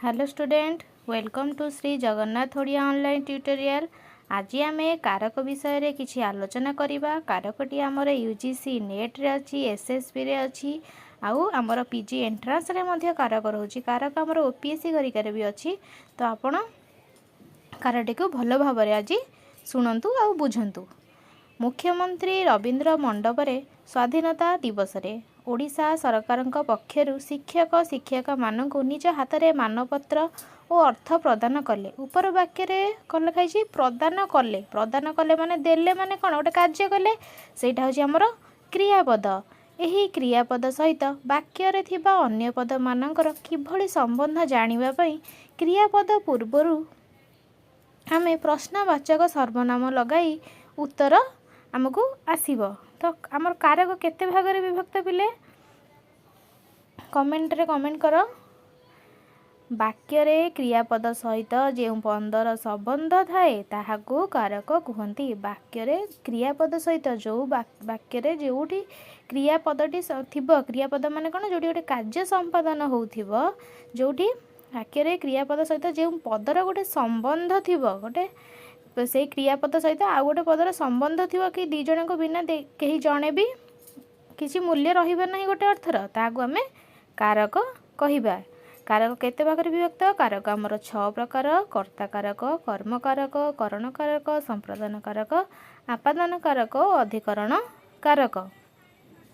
Hello student, welcome to Shri Jagannath Odia online tutorial. आज आम कारक विषय रे किछि आलोचना करिबा। कारकटी आमर यूजीसी नेट रे अछि, एसएसबी रे अछि, आउ आमर पीजी एंट्रांस रे मध्य कारक रहउछि। कारक आमर ओपीएससी गरिकारे भी अछि। तो आपण कारटी को भलो भाबरे आज सुनंतु आउ बुझंतु। मुख्यमंत्री रवींद्र मंडपरे स्वाधीनता दिवस रे ओडिशा सरकार पक्षरु शिक्षक शिक्षिका मानक निज हाथ में मानपत्र और अर्थ प्रदान कले। उपर वाक्य कल खाई प्रदान कले, प्रदान कले माने देले माने कौन गोटे कार्य कले, सेटा हूँ आमर क्रियापद। यही क्रियापद सहित वाक्य रे थिबा अन्य पद मानकर किभली संबंध जानिबा पई क्रियापद पूर्वरु आमे प्रश्नवाचक सर्वनाम लगाई उत्तर आमको आसीबो। तो आमर कारक केते भाग रे विभक्त पिले कमेंट रे कमेंट करो। वाक्य रे क्रियापद सहित जो 15 संबंध थाए ताहाको कारक कहंती। वाक्य रे क्रियापद सहित जो वाक्य रे जोठी क्रियापदटी थिबो, क्रियापद माने कोन जोठी गोटे कार्य संपादन होउथिबो, जोठी वाक्य रे क्रियापद सहित जो पदर गोटे संबंध थिबो, गोटे से क्रियापद सहित आउ गोटे पदर संबंध थिबो कि दी जण को बिना कहीं जणे भी किसी मूल्य रहिबा नहीं गोटे अर्थर, ताहाको आमे कारक कहिबा। कारक केते भाग रे विभक्त? कारक हमर 6 प्रकार: कर्ता कारक, कर्म कारक, करण कारक, संप्रदान कारक, आपादान कारक, अधिकरण कारक।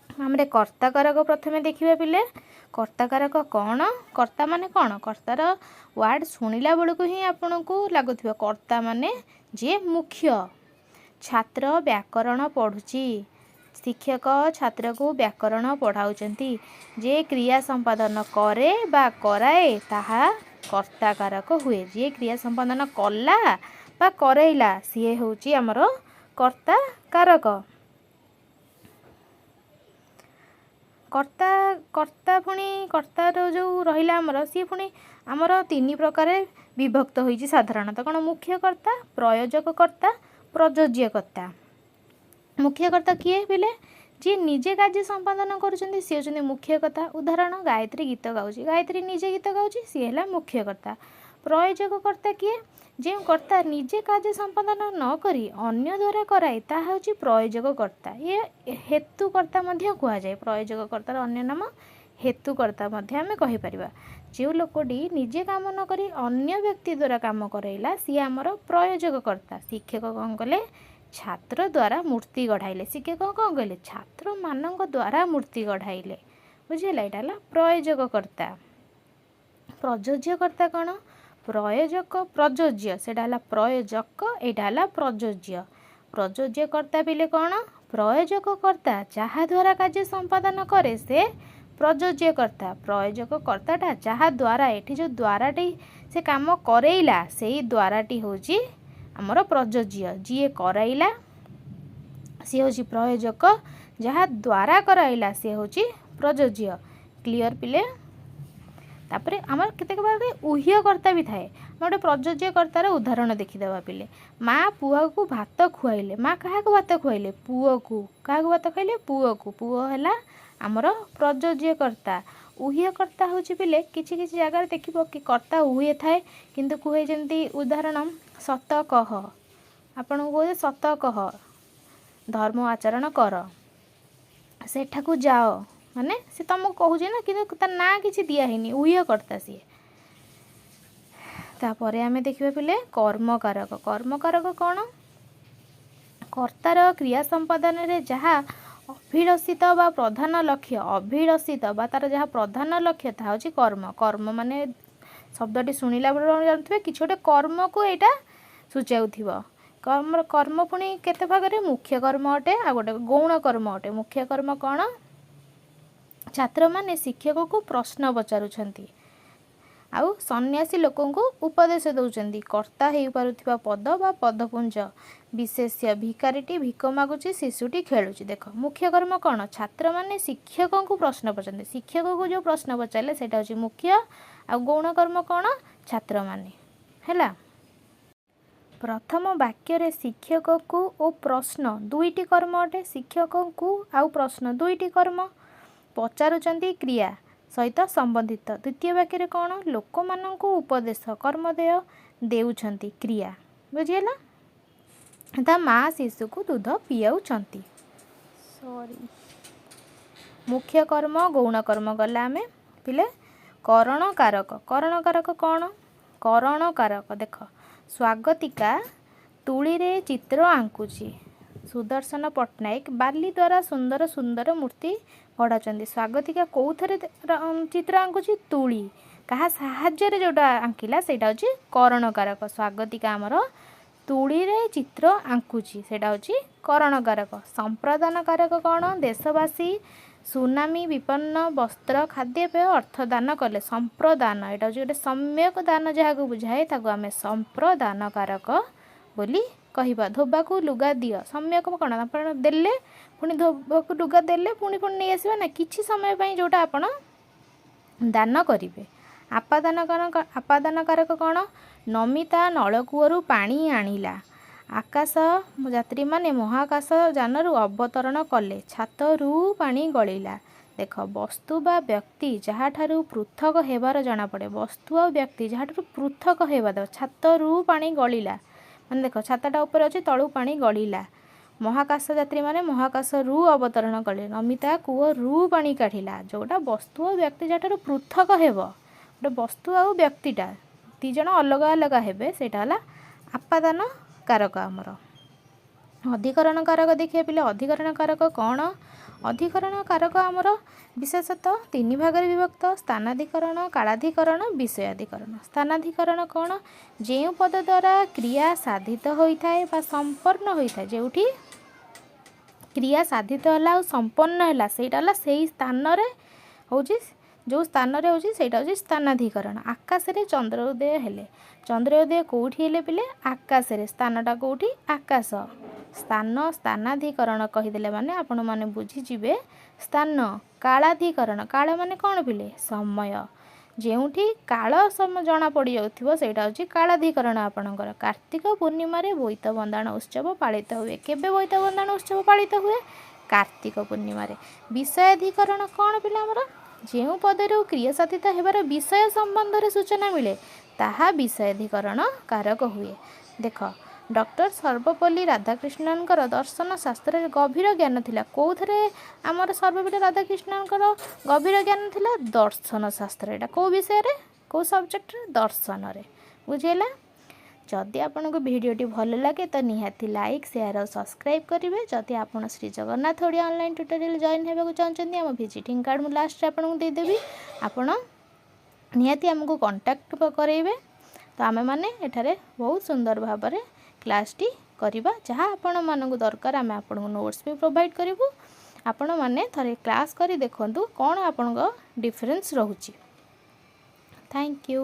हमरे कर्ता कारक प्रथमे देखिबा पिले। कर्ता कारक कौन? कर्ता माने कौन? कर्तार वर्ड सुनिला बेलू ही आपन को लागुथिबो कर्ता माने जे मुख्य। छात्र व्याकरण पढ़ुची, शिक्षक छात्र को व्याकरण पढ़ाउचंती। जे क्रिया संपादन करे बा कराए ताहा कर्ता कारक हुए। जे क्रिया संपादन कला बा करैला सी होची हमर कर्ता कारक। कर्ता कर्ता पुणी कर्तार जो रहिला हमर सी पुणी हमर 3 प्रकार विभक्त होईची साधारणतः। कौन? मुख्य कर्ता, प्रयोजक कर्ता, प्रयोज्य कर्ता। मुख्य कर्ता किए बिले? जी निजे कार्य संपादन करुचंदी सी होचंदी मुख्य कर्ता। उदाहरण, गायत्री गीत गाउची, गायत्री निजे गीत गाउची सी हैला मुख्य कर्ता। प्रयोजक कर्ता किए? जे कर्ता निजे कार्य संपादन न करी अन्य द्वारा कराए ताहा होची प्रयोजक कर्ता। ये हेतुकर्ता मध्य कुआ जाए। प्रयोजक कर्तार अन्य नाम हेतुकर्ता मध्य आमे कहि परिबा। जे लोकडी निजे काम न करी अन्य व्यक्ति द्वारा काम कराइला सी हमर प्रयोजक कर्ता। शिक्षक कौन कले? छात्र द्वारा मूर्ति गढ़ाइले। शिक्षक कौन कहले? छात्र मानक द्वारा मूर्ति गढ़ाइले। बुझिला? एटा हला प्रयोजक कर्ता। प्रयोज्य कर्ता कौन? प्रयोजक प्रयोज्य सेटा हला प्रयोजक, एटा हला प्रयोज्य। प्रयोज्य कर्ता बिले कौन? प्रयोजक कर्ता जहा द्वारा कार्य संपादन करे से प्रयोज्य कर्ता। प्रयोजक कर्ताटा जहा द्वारा, एठी जो द्वाराटी से काम करेइला सेही द्वाराटी होची हमर प्रयोज्य। जी कराइला सी होची प्रयोजक, जहा द्वारा कराइला सी होची प्रयोज्य। क्लियर पिले? तापरे हमर केते बारे उह्य कर्ता भी थाए। मोटे प्रयोज्य कर्तार उदाहरण देखिदेबा पिले। माँ पुआ को भात खुआइले। माँ काहा को भात खुआइले? पुओ को। काहा को भात खाइले? पुओ को। पुओ हैला हमर प्रयोज्य कर्ता। उह्य कर्ता होची पिले किछि किछि जगह देखिबो कि कर्ता उह्य थाए किंतु कुहे जेंती उदाहरण सत कह, आपण को कहे सत कह, धर्म आचरण कर, सेठा को जाओ, माने से तुमको कहूजे ना किंतु तार ना किछि दिया हिनी, उह्य कर्ता सी। तापरे आमे देखिबा पिले कर्मकारक। कर्मकारक कौन? कर्तार क्रिया संपादन रे जहा अभिलषित बा प्रधान लक्ष्य, अभिलषित बा तार जहा प्रधान लक्ष्य था होची कर्म। कर्म माने शब्दटी सुनिला बेले जानथिबे किछि गोटे कर्म को एटा सूचाउथिबो। कर्म कर्म पुणी केते भाग रे? मुख्य कर्म अटे आ गोटे गौण कर्म अटे। मुख्य कर्म कौन? छात्र माने शिक्षक को प्रश्न पचारुछंती आउ सन्यासी लोकों को उपदेश दउचंती। कर्ता हेइ पारुथिबा पद बा पदपुंज विशेष्य भिकारीटी भिक मागुची, शिशुटी खेलुची। देखो मुख्य कर्म कौन? छात्र माने शिक्षकों को प्रश्न पचारते। शिक्षक को जो प्रश्न पचारे सेटा होची मुख्य। आ गौण कर्म कौन? छात्र माने हैला। प्रथम वाक्य रे शिक्षक को ओ प्रश्न दुईटी कर्म अटे। शिक्षक को आउ प्रश्न दुईटी कर्म। पचारुचंती क्रिया सहित संबंधित। द्वितीय वाक्य कौन लोक मानक उपदेश कर्मदेय देउछंती क्रिया बुझीगला ता माँ शिशु को दूध पियाउछंती। सॉरी मुख्य कर्म गौण कर्म गला आमे पिले करण कारक कौन करण कारक देख स्वागतिका तुली रे चित्र आंकुची सुदर्शन पट्टनायक बाली द्वारा सुंदर सुंदर मूर्ति गढ़ाचंदी। स्वागतिका कौथरे चित्र आंकुची तुली कहा साहाଯ୍ୟରେ जोटा आंकिला सेटा होची करण कारक। स्वागतिका आमर तुली रे चित्र आंकुची सेटा होची करण कारक। संप्रदान कारक कौन देशवासी सुनामी विपन्न वस्त्र खाद्यपेय अर्थदान कले। संप्रदान एटा होची गोटे सम्यक दान जहाँ को बुझाए ताको आमे संप्रदान कारक बोली कहिबा। धोबाकू लुगा दियो सम्यक कौन आपण देले पुणी धोबाकू लुगा देले पुणी पुणी नहीं आसबा ना किछि समय पई जोटा आपण दान करिवे। आपादान कारक कौन नमिता नलकूअरु पानी आनिला आकाश यात्री माने महाकाश जानरु अवतरण कले छातरु पानी गलिला। देख वस्तु बा व्यक्ति जहाँठारु पृथक हेबार जना पड़े वस्तु आ व्यक्ति जहाँठारु पृथक हेबा दो छातरु पानी गलिला माने देख छाताटा ऊपर अछि तळु पानी गलिला। महाकाश यात्री माने महाकाश रु अवतरण कले नमिता कूଅ रु पानी काढ़िला जोटा वस्तु आ व्यक्ति जहाँठारु पृथक हेब गोटे वस्तु आ व्यक्तिटा दी जण अलग अलग हेबे सेटा हला आपादान कारक। आमर अधिकरण कारक देखिए पिले अधिकरण कारक कौन अधिकरण कारक आमर विशेषतः तीन भाग विभक्त स्थानाधिकरण कालाधिकरण विषयाधिकरण। स्थानाधिकरण कौन जो पद द्वारा क्रिया साधित होता है बा संपन्न होता है जोठी क्रिया साधित है संपन्न है सेटा से स्थान होची जो स्थान रे होची सेटा होची स्थानाधिकरण। आकाश रे चंद्रोदय हेले चंद्रोदय कोठी हेले पिले आकाश रे स्थानटा कोठी आकाश स्थान स्थानाधिकरण कहीदेले माने आपण माने बुझी जिवे स्थान। कालाधिकरण काल माने कौन पिले समय जेउठी काल समय जना पड़ जाउथिबो सेटा होची कालाधिकरण। आपणकर कार्तिक पूर्णिमा रे बोईत बंदाण उत्सव पालित हुए केबे बोईत बंदाण उत्सव पालित हुए कार्तिक पूर्णिमा रे। विषयाधिकरण कौन पिले हमर जो पदर क्रिया साधित हेबार विषय संबंध रे सूचना मिले ताहा विषयाधिकरण कारक हुए। देख डॉक्टर सर्वपल्ली राधाकृष्णनकर दर्शन शास्त्र गभीर ज्ञान थिला कौथरे आमर सर्वपल्ली राधाकृष्णनकर गभीर ज्ञान थिला दर्शन शास्त्र एटा को विषय रे को सब्जेक्ट रे दर्शन रे बुझेला। जदि आपको भिडियोटी भल लगे तो निहाती लाइक शेयर और सब्सक्राइब करेंगे। जदि आप Shri Jagannath Odia online tutorial join होगा चाहते आम विजिटिंग कार्ड मुझे लास्ट आपको देदेवी आपण निहाती आमको कांटेक्ट करेंगे तो आम मैंने एठारे बहुत सुंदर भाव में क्लासटी करवा जहाँ आपण मानक दरकार आम आपको नोट्स भी प्रोवाइड करूँ। आपण मैंने थरे क्लास करी देखु कौन आपण डिफरेंस रोचे। Thank you.